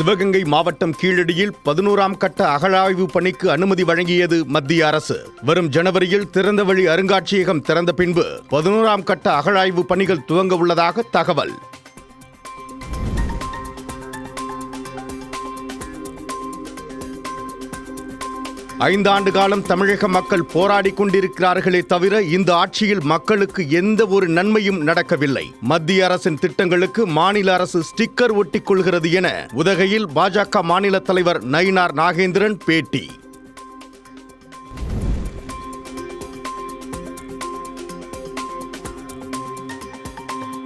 சிவகங்கை மாவட்டம் கீழடியில் 11ஆம் கட்ட அகழாய்வு பணிக்கு அனுமதி வழங்கியது மத்திய அரசு. வரும் ஜனவரியில் திறந்தவெளி அருங்காட்சியகம் திறந்த பின்பு 11ஆம் கட்ட அகழாய்வு பணிகள் துவங்க உள்ளதாக தகவல். ஐந்தாண்டு காலம் தமிழக மக்கள் போராடி கொண்டிருக்கிறார்களே தவிர இந்த ஆட்சியில் மக்களுக்கு எந்த ஒரு நன்மையும் நடக்கவில்லை. மத்திய அரசின் திட்டங்களுக்கு மாநில அரசு ஸ்டிக்கர் ஒட்டிக் கொள்கிறது என உதகையில் பாஜக மாநில தலைவர் நயினார் நாகேந்திரன் பேட்டி.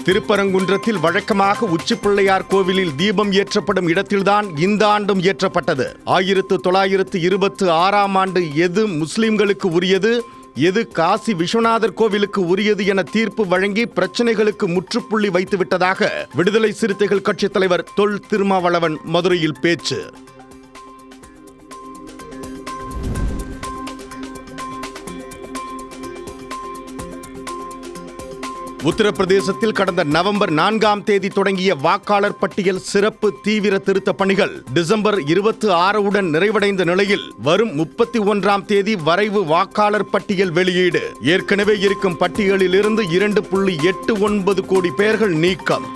திருப்பரங்குன்றத்தில் வழக்கமாக உச்சிப்பிள்ளையார் கோவிலில் தீபம் ஏற்றப்படும் இடத்தில்தான் இந்த ஆண்டும் ஏற்றப்பட்டது. 1926ஆம் ஆண்டு எது முஸ்லிம்களுக்கு உரியது, எது காசி விஸ்வநாதர் கோவிலுக்கு உரியது என தீர்ப்பு வழங்கி பிரச்சனைகளுக்கு முற்றுப்புள்ளி வைத்துவிட்டதாக விடுதலை சிறுத்தைகள் கட்சித் தலைவர் தொல் திருமாவளவன் மதுரையில் பேச்சு. உத்தரப்பிரதேசத்தில் கடந்த நவம்பர் 4ஆம் தேதி தொடங்கிய வாக்காளர் பட்டியல் சிறப்பு தீவிர திருத்த பணிகள் டிசம்பர் 26உடன் நிறைவடைந்த நிலையில் வரும் 31ஆம் தேதி வரைவு வாக்காளர் பட்டியல் வெளியீடு. ஏற்கனவே இருக்கும் பட்டியலில் இருந்து 2.89 கோடி பெயர்கள் நீக்கம்.